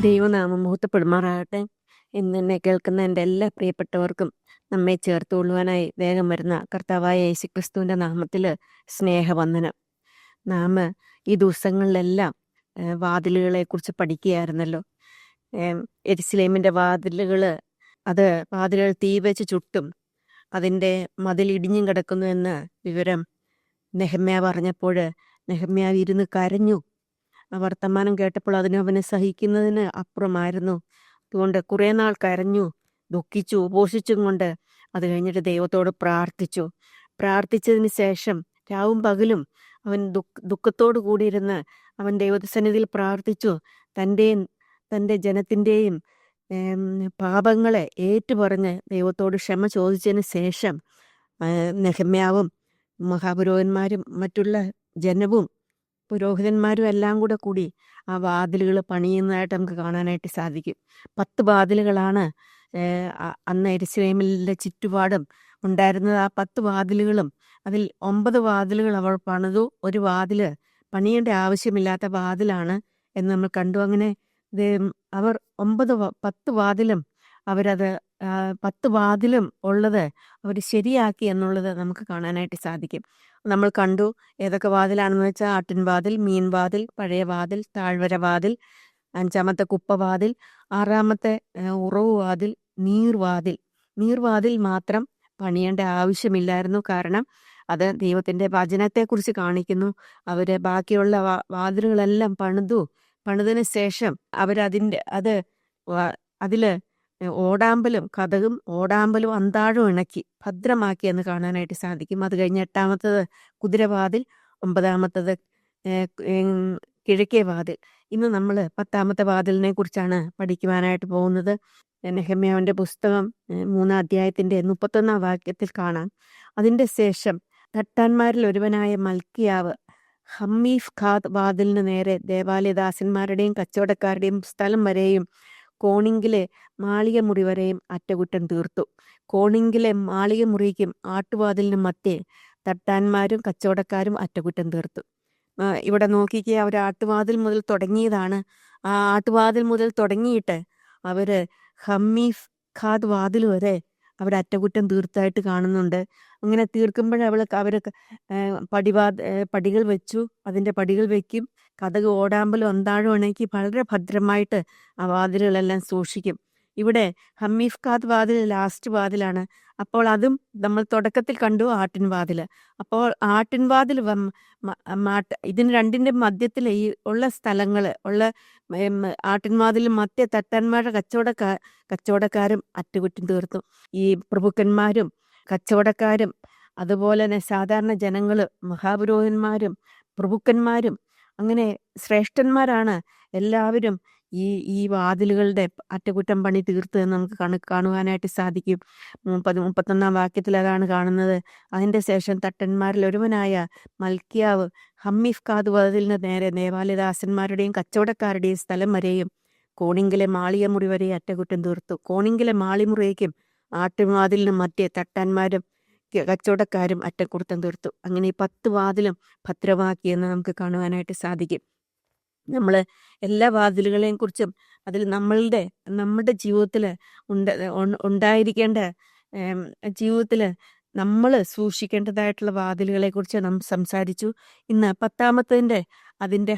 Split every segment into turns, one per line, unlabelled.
ദൈവനാമം മഹത്വപ്പെടുമാറാകട്ടെ. ഇന്ന് എന്നെ കേൾക്കുന്ന എൻ്റെ എല്ലാ പ്രിയപ്പെട്ടവർക്കും നമ്മെ ചേർത്തുകൊള്ളുവാനായി വേഗം വരുന്ന കർത്താവായ യേശുക്രിസ്തുവിൻ്റെ നാമത്തിൽ സ്നേഹവന്ദനം. നാം ഈ ദിവസങ്ങളിലെല്ലാം വാതിലുകളെക്കുറിച്ച് പഠിക്കുകയായിരുന്നല്ലോ. യെരുശലേമിൻ്റെ വാതിലുകൾ, വാതിലുകൾ തീ വെച്ച് ചുട്ടും അതിൻ്റെ മതിൽ ഇടിഞ്ഞും കിടക്കുന്നു എന്ന വിവരം നെഹമ്യാവ് അറിഞ്ഞപ്പോൾ നെഹമ്യാവ് ഇരുന്ന് കരഞ്ഞു. ആ വർത്തമാനം കേട്ടപ്പോൾ അവനെ സഹിക്കുന്നതിന് അപ്പുറമായിരുന്നു. അതുകൊണ്ട് കുറേ നാൾ കരഞ്ഞു, ദുഃഖിച്ചു, ഉപവസിച്ചും കൊണ്ട് അത് കഴിഞ്ഞിട്ട് ദൈവത്തോട് പ്രാർത്ഥിച്ചു. പ്രാർത്ഥിച്ചതിന് ശേഷം രാവും പകലും അവൻ ദുഃഖത്തോടു കൂടിയിരുന്ന് അവൻ ദൈവസന്നിധിയിൽ പ്രാർത്ഥിച്ചു. തൻ്റെ ജനത്തിൻ്റെയും പാപങ്ങളെ ഏറ്റുപറഞ്ഞ് ദൈവത്തോട് ക്ഷമ ചോദിച്ചതിന് ശേഷം നെഹമ്യാവും മഹാപുരോഹിതന്മാരും മറ്റുള്ള ജനവും പുരോഹിതന്മാരും എല്ലാം കൂടി ആ വാതിലുകൾ പണിയുന്നതായിട്ട് നമുക്ക് കാണാനായിട്ട് സാധിക്കും. 10 വാതിലുകളാണ് അന്ന് യെരുശലേമിലെ ചുറ്റുപാടും ഉണ്ടായിരുന്നത്. ആ 10 വാതിലുകളും അതിൽ 9 വാതിലുകൾ അവർ പണിതു. ഒരു വാതില് പണിയേണ്ട ആവശ്യമില്ലാത്ത വാതിലാണ് എന്ന് നമ്മൾ കണ്ടു. അങ്ങനെ അവർ 10 വാതിലും അവരത് 10 വാതിലും ഉള്ളത് അവർ ശരിയാക്കി എന്നുള്ളത് നമുക്ക് കാണാനായിട്ട് സാധിക്കും. നമ്മൾ കണ്ടു ഏതൊക്കെ വാതിലാണെന്ന് വെച്ചാൽ ആട്ടിൻവാതിൽ, മീൻവാതിൽ, പഴയ വാതിൽ, താഴ്വര വാതിൽ, 5-ാമത്തെ കുപ്പവാതിൽ, 6-ാമത്തെ ഉറവ് വാതിൽ, നീർവാതിൽ. നീർവാതിൽ മാത്രം പണിയേണ്ട ആവശ്യമില്ലായിരുന്നു. കാരണം അത് ദൈവത്തിൻ്റെ വചനത്തെക്കുറിച്ച് കാണിക്കുന്നു. അവർ ബാക്കിയുള്ള വാതിലുകളെല്ലാം പണിതിന് ശേഷം അതിൽ ഓടാമ്പലും കതകും ഓടാമ്പലും അന്താഴവും ഇണക്കി ഭദ്രമാക്കി എന്ന് കാണാനായിട്ട് സാധിക്കും. അത് കഴിഞ്ഞ് 8-ാമത്തത് കുതിരവാതിൽ, 9-ാമത്തത് കിഴക്കേ വാതിൽ. ഇന്ന് നമ്മൾ 10-ാമത്തെ വാതിലിനെ കുറിച്ചാണ് പഠിക്കുവാനായിട്ട് പോകുന്നത്. നെഹമ്യാവിൻ്റെ പുസ്തകം 3-ാം അധ്യായത്തിൻ്റെ 31-ാം വാക്യത്തിൽ കാണാം. അതിൻ്റെ ശേഷം തട്ടാന്മാരിൽ ഒരുവനായ മൽക്കിയാവ് ഹമ്മീഫ് ഖാദ് വാതിലിന് നേരെ ദേവാലയദാസന്മാരുടെയും കച്ചവടക്കാരുടെയും സ്ഥലം വരെയും കോണിങ്കിലെ മാളിക മുറി വരെയും അറ്റകുറ്റം തീർത്തു. കോണിങ്കിലെ മാളിക മുറിക്കും ആട്ടുവാതിലിനും മധ്യേ തട്ടാന്മാരും കച്ചവടക്കാരും അറ്റകുറ്റം തീർത്തു. ഇവിടെ നോക്കിക്കേ, അവർ ആട്ടുവാതിൽ മുതൽ തുടങ്ങിയതാണ്. ആ ആട്ടുവാതിൽ മുതൽ തുടങ്ങിയിട്ട് അവർ ഹമ്മീഫ് ഖാദ് വാതിൽ വരെ അവർ അറ്റകുറ്റം തീർത്തായിട്ട് കാണുന്നുണ്ട്. അങ്ങനെ തീർക്കുമ്പോൾ അവർ പടികൾ വെച്ചു. അതിൻ്റെ പടികൾ വയ്ക്കും. കതക് ഓടാമ്പലും അന്താഴം ഇണക്കി വളരെ ഭദ്രമായിട്ട് ആ വാതിലുകളെല്ലാം സൂക്ഷിക്കും. ഇവിടെ ഹമ്മീഫ് ഖാദ് വാതിൽ ലാസ്റ്റ് വാതിലാണ്. അപ്പോൾ അതും നമ്മൾ തുടക്കത്തിൽ കണ്ടു ആട്ടിൻവാതിൽ. അപ്പോൾ ആട്ടിൻവാതിൽ ഇതിന് രണ്ടിൻ്റെ മധ്യത്തിൽ ഈ ഉള്ള സ്ഥലങ്ങൾ ആട്ടിൻവാതിലും മധ്യ തട്ടാന്മാരുടെ കച്ചവടക്കാരും അറ്റകുറ്റം തീർത്തു. ഈ പ്രഭുക്കന്മാരും കച്ചവടക്കാരും അതുപോലെ തന്നെ സാധാരണ ജനങ്ങൾ, മഹാപുരോഹിതന്മാരും പ്രഭുക്കന്മാരും അങ്ങനെ ശ്രേഷ്ഠന്മാരാണ് എല്ലാവരും ഈ വാതിലുകളുടെ അറ്റകുറ്റം പണി തീർത്തതെന്ന് നമുക്ക് കാണുവാനായിട്ട് സാധിക്കും. 31-ാം വാക്യത്തിൽ അതാണ് കാണുന്നത്. അതിൻ്റെ ശേഷം തട്ടന്മാരിൽ ഒരുവനായ മൽക്കിയാവ് ഹമ്മീഫ് ഖാദ് വാതിലിന് നേരെ ദേവാലയദാസന്മാരുടെയും കച്ചവടക്കാരുടെയും സ്ഥലം വരെയും കോണിങ്കിലെ മാളിക മുറി വരെ അറ്റകുറ്റം തീർത്തു. കോണിങ്കിലെ മാളിമുറിയേക്കും ആട്ടുവാതിലിനും മറ്റേ തട്ടാന്മാരും കച്ചവടക്കാരും അറ്റകുറ്റം തീർത്തു. അങ്ങനെ ഈ 10 വാതിലും ഭദ്രമാക്കിയെന്ന് നമുക്ക് കാണുവാനായിട്ട് സാധിക്കും. നമ്മൾ എല്ലാ വാതിലുകളെയും കുറിച്ചും അതിൽ നമ്മുടെ ജീവിതത്തിൽ ഉണ്ടായിരിക്കേണ്ട ജീവിതത്തിൽ നമ്മൾ സൂക്ഷിക്കേണ്ടതായിട്ടുള്ള വാതിലുകളെ കുറിച്ച് നാം സംസാരിച്ചു. ഇന്ന് 10-ാമത്തതിൻ്റെ അതിൻ്റെ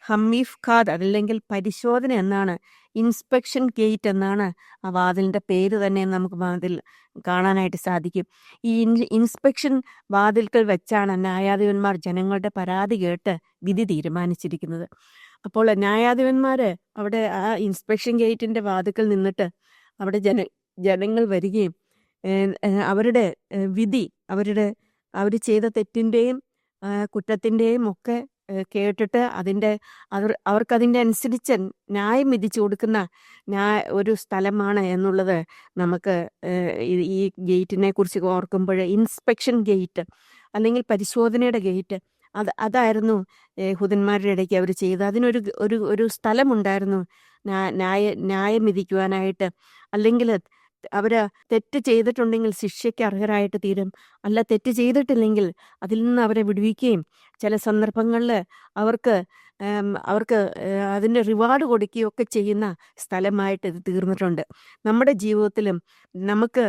ഹമ്മീഫ് ഖാദ് അല്ലെങ്കിൽ പരിശോധന എന്നാണ്, ഇൻസ്പെക്ഷൻ ഗേറ്റ് എന്നാണ് ആ വാതിലിൻ്റെ പേര് തന്നെ നമുക്ക് വാതിൽ കാണാനായിട്ട് സാധിക്കും. ഈ ഇൻസ്പെക്ഷൻ വാതിൽക്കൽ വെച്ചാണ് ന്യായാധിപന്മാർ ജനങ്ങളുടെ പരാതി കേട്ട് വിധി തീരുമാനിച്ചിരിക്കുന്നത്. അപ്പോൾ ന്യായാധിപന്മാർ അവിടെ ആ ഇൻസ്പെക്ഷൻ ഗേറ്റിൻ്റെ വാതിൽക്കൽ നിന്നിട്ട് അവിടെ ജനങ്ങൾ വരികയും അവരുടെ വിധി, അവർ ചെയ്ത തെറ്റിൻ്റെയും കുറ്റത്തിൻ്റെയും ഒക്കെ കേട്ടിട്ട് അവർക്കതിൻ്റെ അനുസരിച്ച് ന്യായം വിധിച്ചു കൊടുക്കുന്ന ഒരു സ്ഥലമാണ് എന്നുള്ളത് നമുക്ക് ഈ ഗേറ്റിനെ കുറിച്ച് ഓർക്കുമ്പോൾ, ഇൻസ്പെക്ഷൻ ഗേറ്റ് അല്ലെങ്കിൽ പരിശോധനയുടെ ഗേറ്റ് അതായിരുന്നു യഹൂദന്മാരുടെ ഇടയ്ക്ക് അവർ ചെയ്തത്. അതിനൊരു സ്ഥലമുണ്ടായിരുന്നു ന്യായം വിധിക്കുവാനായിട്ട്. അല്ലെങ്കിൽ അവർ തെറ്റ് ചെയ്തിട്ടുണ്ടെങ്കിൽ ശിക്ഷയ്ക്ക് അർഹരായിട്ട് തീരും. അല്ല, തെറ്റ് ചെയ്തിട്ടില്ലെങ്കിൽ അതിൽ നിന്ന് അവരെ വിടുവിക്കുകയും ചില സന്ദർഭങ്ങളിൽ അവർക്ക് അവർക്ക് അതിൻ്റെ റിവാർഡ് കൊടുക്കുകയൊക്കെ ചെയ്യുന്ന സ്ഥലമായിട്ട് ഇത് തീർന്നിട്ടുണ്ട്. നമ്മുടെ ജീവിതത്തിലും നമുക്ക്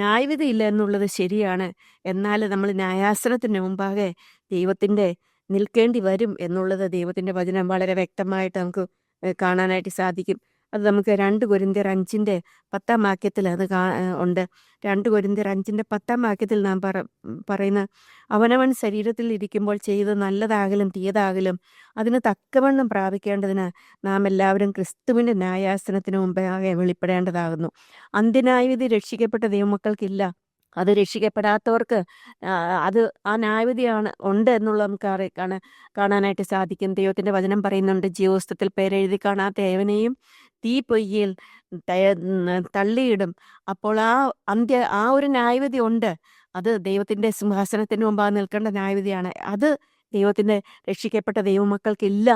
ന്യായവിധിയില്ല എന്നുള്ളത് ശരിയാണ്. എന്നാൽ നമ്മൾ ന്യായാസനത്തിന് മുമ്പാകെ ദൈവത്തിൻ്റെ നിൽക്കേണ്ടി വരും എന്നുള്ളത് ദൈവത്തിൻ്റെ വചനം വളരെ വ്യക്തമായിട്ട് നമുക്ക് കാണാനായിട്ട് സാധിക്കും. അത് നമുക്ക് 2 കൊരിന്ത്യർ 5-ന്റെ 10-ാം വാക്യത്തിൽ അത് ഉണ്ട്. 2 കൊരിന്ത്യർ 5-ന്റെ 10-ാം വാക്യത്തിൽ നാം പറയുന്ന അവനവൻ ശരീരത്തിൽ ഇരിക്കുമ്പോൾ ചെയ്ത് നല്ലതാകലും തീയതാകലും അതിന് തക്കവണ്ണം പ്രാപിക്കേണ്ടതിന് നാം എല്ലാവരും ക്രിസ്തുവിൻ്റെ ന്യായാസനത്തിന് മുമ്പാകെ വെളിപ്പെടേണ്ടതാകുന്നു. അന്ത്യന്യായവിധി രക്ഷിക്കപ്പെട്ട ദൈവമക്കൾക്കില്ല. അത് രക്ഷിക്കപ്പെടാത്തവർക്ക് അത് ആ ന്യായവിധിയാണ് ഉണ്ട് എന്നുള്ളത് നമുക്ക് കാണാനായിട്ട് സാധിക്കും. ദൈവത്തിൻ്റെ വചനം പറയുന്നുണ്ട്, ജീവപുസ്തകത്തിൽ പേരെഴുതി കാണാത്ത ഏവനെയും തീ പൊയ്യിൽ തള്ളിയിടും. അപ്പോൾ ആ ഒരു ന്യായവിധി ഉണ്ട്. അത് ദൈവത്തിൻ്റെ സിംഹാസനത്തിന് മുമ്പാകെ നിൽക്കേണ്ട ന്യായവിധിയാണ്. അത് ദൈവത്തിൻ്റെ രക്ഷിക്കപ്പെട്ട ദൈവമക്കൾക്കില്ല.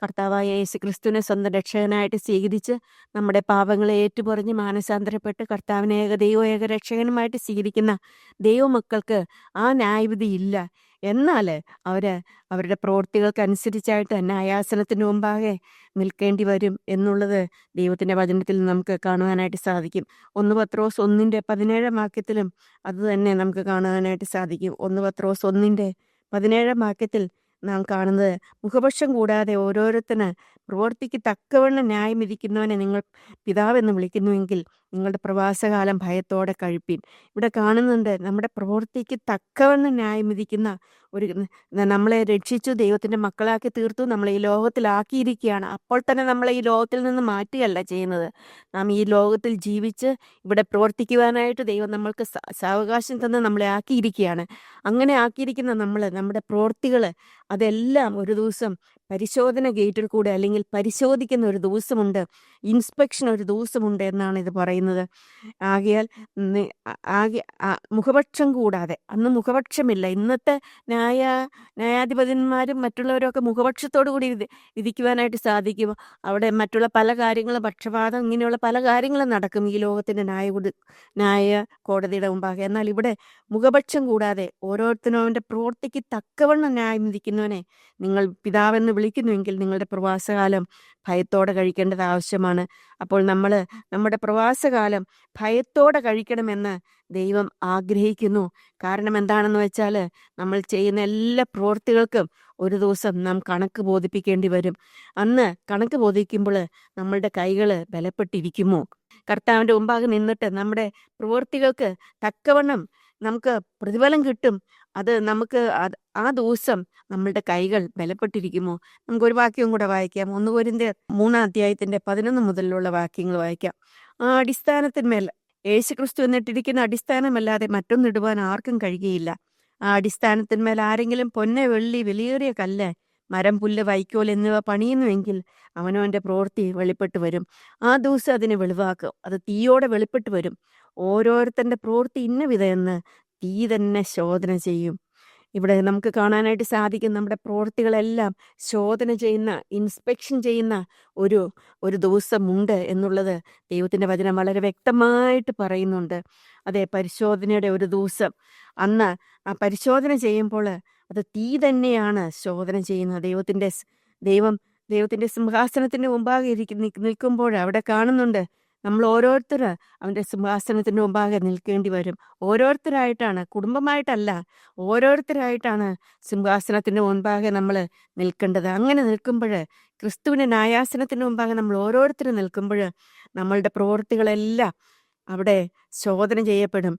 കർത്താവായ യേശു ക്രിസ്തുവിനെ സ്വന്തം രക്ഷകനായിട്ട് സ്വീകരിച്ച് നമ്മുടെ പാപങ്ങളെ ഏറ്റുപറഞ്ഞ് മാനസാന്തരപ്പെട്ട് കർത്താവിനെ ഏക രക്ഷകനുമായിട്ട് സ്വീകരിക്കുന്ന ദൈവമക്കൾക്ക് ആ ന്യായവിധി ഇല്ല. എന്നാൽ അവരുടെ പ്രവൃത്തികൾക്കനുസരിച്ചായിട്ട് ന്യായാസനത്തിന് മുമ്പാകെ നിൽക്കേണ്ടി വരും എന്നുള്ളത് ദൈവത്തിൻ്റെ വചനത്തിൽ നമുക്ക് കാണുവാനായിട്ട് സാധിക്കും. 1 പത്രോസ് 1-ന്റെ 17-ാം വാക്യത്തിലും അത് തന്നെ നമുക്ക് കാണുവാനായിട്ട് സാധിക്കും. 1 പത്രോസ് 1-ന്റെ 17-ാം വാക്യത്തിൽ നാം കാണുന്നത്, മുഖപക്ഷം കൂടാതെ ഓരോരുത്തന് പ്രവൃത്തിക്ക് തക്കവണ്ണം ന്യായം വിധിക്കുന്നവനെ നിങ്ങൾ പിതാവെന്ന് വിളിക്കുന്നുവെങ്കിൽ നിങ്ങളുടെ പ്രവാസകാലം ഭയത്തോടെ കഴിപ്പീൻ. ഇവിടെ കാണുന്നുണ്ട്, നമ്മുടെ പ്രവൃത്തിക്ക് തക്കവണ്ണം ന്യായം വിധിക്കുന്ന നമ്മളെ രക്ഷിച്ചു, ദൈവത്തിൻ്റെ മക്കളാക്കി തീർത്തു, നമ്മളെ ഈ ലോകത്തിലാക്കിയിരിക്കുകയാണ്. അപ്പോൾ തന്നെ നമ്മളെ ഈ ലോകത്തിൽ നിന്ന് മാറ്റുകയല്ല ചെയ്യുന്നത്. നാം ഈ ലോകത്തിൽ ജീവിച്ച് ഇവിടെ പ്രവർത്തിക്കുവാനായിട്ട് ദൈവം നമ്മൾക്ക് സാവകാശം തന്ന് നമ്മളെ ആക്കിയിരിക്കുകയാണ്. അങ്ങനെ ആക്കിയിരിക്കുന്ന നമ്മുടെ പ്രവൃത്തികൾ അതെല്ലാം ഒരു ദിവസം പരിശോധന ഗേറ്റിൽ കൂടെ അല്ലെങ്കിൽ പരിശോധിക്കുന്ന ഒരു ദിവസമുണ്ട്, ഇൻസ്പെക്ഷൻ ഒരു ദിവസമുണ്ട് എന്നാണ് ഇത് പറയുന്നത്. മുഖപക്ഷം കൂടാതെ, അന്ന് മുഖപക്ഷമില്ല. ഇന്നത്തെ ന്യായാധിപതിന്മാരും മറ്റുള്ളവരൊക്കെ മുഖപക്ഷത്തോടു കൂടി വിധിക്കുവാനായിട്ട് സാധിക്കും. അവിടെ മറ്റുള്ള പല കാര്യങ്ങളും, പക്ഷപാതം, ഇങ്ങനെയുള്ള പല കാര്യങ്ങളും നടക്കും ഈ ലോകത്തിൻ്റെ ന്യായ കോടതിയുടെ മുമ്പാകെ. എന്നാൽ ഇവിടെ മുഖപക്ഷം കൂടാതെ ഓരോരുത്തരും അവൻ്റെ പ്രവൃത്തിക്ക് തക്കവണ്ണം ന്യായം വിധിക്കുന്നവനെ നിങ്ങൾ പിതാവെന്ന് വിളിക്കുന്നുവെങ്കിൽ നിങ്ങളുടെ പ്രവാസകാലം ഭയത്തോടെ കഴിക്കേണ്ടത് ആവശ്യമാണ്. അപ്പോൾ നമ്മുടെ പ്രവാസകാലം ഭയത്തോടെ കഴിക്കണമെന്ന് ദൈവം ആഗ്രഹിക്കുന്നു. കാരണം എന്താണെന്ന് വെച്ചാൽ, നമ്മൾ ചെയ്യുന്ന എല്ലാ പ്രവൃത്തികൾക്കും ഒരു ദിവസം നാം കണക്ക് ബോധിപ്പിക്കേണ്ടി വരും. അന്ന് കണക്ക് ബോധിക്കുമ്പോൾ നമ്മളുടെ കൈകൾ ബലപ്പെട്ടിരിക്കുമോ? കർത്താവിൻ്റെ മുമ്പാകെ നിന്നിട്ട് നമ്മുടെ പ്രവൃത്തികൾക്ക് തക്കവണ്ണം നമുക്ക് പ്രതിഫലം കിട്ടും. അത് നമുക്ക് ആ ദിവസം നമ്മളുടെ കൈകൾ ബലപ്പെട്ടിരിക്കുമോ? നമുക്കൊരു വാക്യവും കൂടെ വായിക്കാം. 1 കൊരിന്ത്യർ 3-ാം അധ്യായത്തിൻ്റെ 11 മുതലുള്ള വാക്യങ്ങൾ വായിക്കാം. ആ അടിസ്ഥാനത്തിന്മേൽ, യേശുക്രിസ്തു എന്നിട്ടിരിക്കുന്ന അടിസ്ഥാനമല്ലാതെ മറ്റൊന്നിടുവാൻ ആർക്കും കഴിയുകയില്ല. ആ അടിസ്ഥാനത്തിന്മേൽ ആരെങ്കിലും പൊന്ന്, വെള്ളി, വിലയേറിയ കല്ല്, മരം, പുല്ല്, വൈക്കോൽ എന്നിവ പണിയുന്നുവെങ്കിൽ അവനവൻ്റെ പ്രവൃത്തി വെളിപ്പെട്ട് വരും. ആ ദിവസം അതിനെ വെളിവാക്കും. അത് തീയോടെ വെളിപ്പെട്ട് വരും. ഓരോരുത്തൻ്റെ പ്രവൃത്തി ഇന്ന വിധമെന്ന് തീ തന്നെ ശോധന ചെയ്യും. ഇവിടെ നമുക്ക് കാണാനായിട്ട് സാധിക്കും, നമ്മുടെ പ്രവൃത്തികളെല്ലാം ശോധന ചെയ്യുന്ന, ഇൻസ്പെക്ഷൻ ചെയ്യുന്ന ഒരു ദിവസമുണ്ട് എന്നുള്ളത് ദൈവത്തിൻ്റെ വചനം വളരെ വ്യക്തമായിട്ട് പറയുന്നുണ്ട്. അതെ, പരിശോധനയുടെ ഒരു ദിവസം. അന്ന് ആ പരിശോധന ചെയ്യുമ്പോൾ അത് തീ തന്നെയാണ് ശോധന ചെയ്യുന്നത്. ദൈവത്തിൻ്റെ സിംഹാസനത്തിന് മുമ്പാകെ നിൽക്കുമ്പോൾ അവിടെ കാണുന്നുണ്ട്, നമ്മൾ ഓരോരുത്തർ അവൻ്റെ സിംഹാസനത്തിന് മുമ്പാകെ നിൽക്കേണ്ടി വരും. ഓരോരുത്തരായിട്ടാണ്, കുടുംബമായിട്ടല്ല, ഓരോരുത്തരായിട്ടാണ് സിംഹാസനത്തിന് മുൻപാകെ നമ്മൾ നിൽക്കേണ്ടത്. അങ്ങനെ നിൽക്കുമ്പോൾ, ക്രിസ്തുവിൻ്റെ ന്യായാസനത്തിന് മുമ്പാകെ നമ്മൾ ഓരോരുത്തരും നിൽക്കുമ്പോൾ നമ്മളുടെ പ്രവൃത്തികളെല്ലാം അവിടെ ശോധന ചെയ്യപ്പെടും.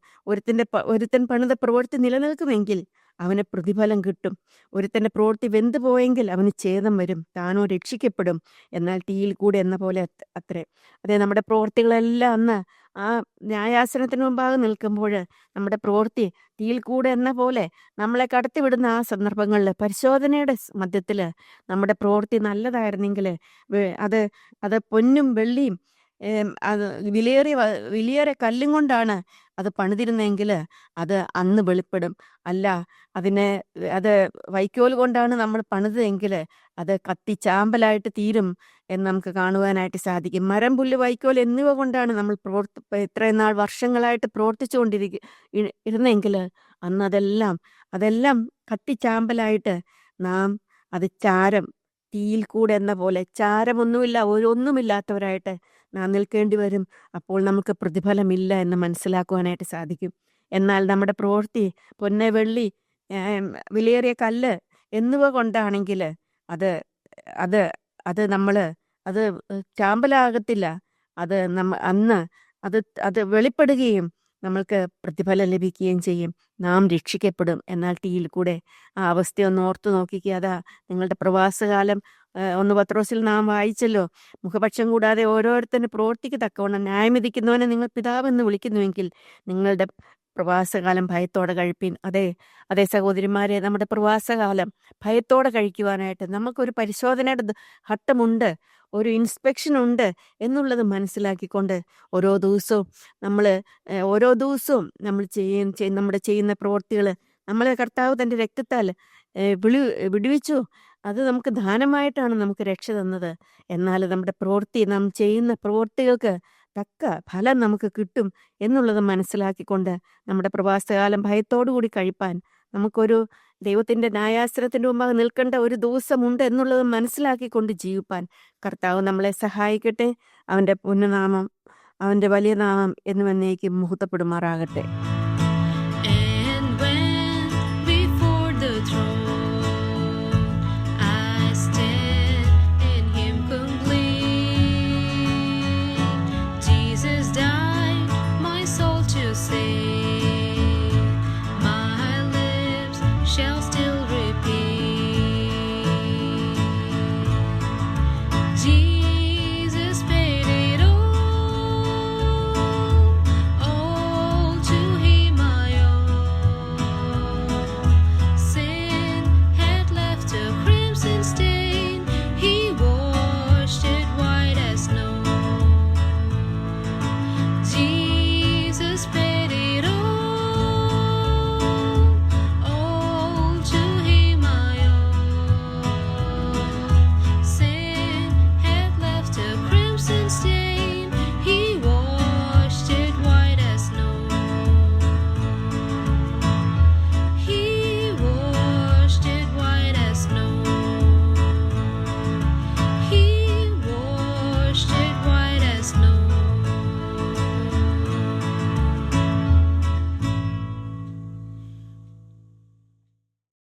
ഒരുത്തൻ പണിത പ്രവൃത്തി നിലനിൽക്കുമെങ്കിൽ അവന് പ്രതിഫലം കിട്ടും. ഒരുത്തൻ്റെ പ്രവൃത്തി വെന്തു പോയെങ്കിൽ അവന് ഛേദം വരും, താനോ രക്ഷിക്കപ്പെടും, എന്നാൽ തീയിൽ കൂടെ എന്ന പോലെ അത്രേ. അതെ, നമ്മുടെ പ്രവൃത്തികളെല്ലാം അന്ന് ആ ന്യായാസനത്തിന് മുമ്പാകെ നിൽക്കുമ്പോൾ നമ്മുടെ പ്രവൃത്തി തീയിൽ കൂടെ എന്ന പോലെ നമ്മളെ കടത്തിവിടുന്ന ആ സന്ദർഭങ്ങളിൽ, പരിശോധനയുടെ മധ്യത്തിൽ നമ്മുടെ പ്രവൃത്തി നല്ലതായിരുന്നെങ്കിൽ അത് പൊന്നും വെള്ളിയും അത് വിലയേറിയ കല്ലും കൊണ്ടാണ് അത് പണിതിരുന്നെങ്കിൽ അത് അന്ന് വെളിപ്പെടും. അല്ല, അത് വൈക്കോൽ കൊണ്ടാണ് നമ്മൾ പണിതെങ്കിൽ അത് കത്തിച്ചാമ്പലായിട്ട് തീരും എന്ന് നമുക്ക് കാണുവാനായിട്ട് സാധിക്കും. മരം, പുല്ല്, വൈക്കോൽ എന്നിവ കൊണ്ടാണ് നമ്മൾ ഇത്രയും നാൾ വർഷങ്ങളായിട്ട് ഇരുന്നെങ്കിൽ അന്ന് അതെല്ലാം കത്തിച്ചാമ്പലായിട്ട് നാം അത് തീയിൽ കൂടെ എന്ന പോലെ ചാരമൊന്നുമില്ല, ഒന്നുമില്ലാത്തവരായിട്ട് നാം നിൽക്കേണ്ടി വരും. അപ്പോൾ നമുക്ക് പ്രതിഫലമില്ല എന്ന് മനസ്സിലാക്കുവാനായിട്ട് സാധിക്കും. എന്നാൽ നമ്മുടെ പ്രവൃത്തി പൊന്ന്, വെള്ളി, ഏം, വിലയേറിയ കല്ല് എന്നിവ കൊണ്ടാണെങ്കിൽ അത് അത് അത് നമ്മൾ അത് ചാമ്പലാകത്തില്ല. അത് അന്ന് അത് അത് വെളിപ്പെടുകയും നമ്മൾക്ക് പ്രതിഫലം ലഭിക്കുകയും ചെയ്യും. നാം രക്ഷിക്കപ്പെടും. എന്നാൽ തീയിൽ കൂടെ ആ അവസ്ഥയൊന്ന് ഓർത്തു നോക്കിക്കുക. അതാ നിങ്ങളുടെ പ്രവാസകാലം. ഒന്ന് പത്രോസിൽ നാം വായിച്ചല്ലോ, മുഖപക്ഷം കൂടാതെ ഓരോരുത്തരും പ്രവർത്തിക്ക് തക്കവണ്ണം ന്യായം വിധിക്കുന്നവനെ നിങ്ങൾ പിതാവെന്ന് വിളിക്കുന്നുവെങ്കിൽ നിങ്ങളുടെ പ്രവാസകാലം ഭയത്തോടെ കഴിപ്പീൻ. അതെ, അതെ സഹോദരിമാരെ, നമ്മുടെ പ്രവാസകാലം ഭയത്തോടെ കഴിക്കുവാനായിട്ട് നമുക്കൊരു പരിശോധനയുടെ ഘട്ടമുണ്ട്, ഒരു ഇൻസ്പെക്ഷൻ ഉണ്ട് എന്നുള്ളത് മനസ്സിലാക്കിക്കൊണ്ട് ഓരോ ദിവസവും നമ്മൾ നമ്മൾ നമ്മുടെ ചെയ്യുന്ന പ്രവൃത്തികൾ നമ്മളെ കർത്താവ് തൻ്റെ രക്തത്താൽ വിടുവിച്ചു. അത് നമുക്ക് ദാനമായിട്ടാണ് നമുക്ക് രക്ഷ തന്നത്. എന്നാൽ നമ്മുടെ നാം ചെയ്യുന്ന പ്രവൃത്തികൾക്ക് തക്ക ഫലം നമുക്ക് കിട്ടും എന്നുള്ളത് മനസ്സിലാക്കിക്കൊണ്ട് നമ്മുടെ പ്രവാസകാലം ഭയത്തോടു കൂടി കഴിപ്പാൻ നമുക്കൊരു ദൈവത്തിൻ്റെ ന്യായാസനത്തിൻ്റെ മുമ്പാകെ നിൽക്കേണ്ട ഒരു ദിവസമുണ്ട് എന്നുള്ളത് മനസ്സിലാക്കിക്കൊണ്ട് ജീവിപ്പാൻ കർത്താവ് നമ്മളെ സഹായിക്കട്ടെ. അവൻ്റെ പുണ്യനാമം, അവൻ്റെ വലിയ നാമം എന്നും എന്നേക്കും മുഹൂർത്തപ്പെടുമാറാകട്ടെ.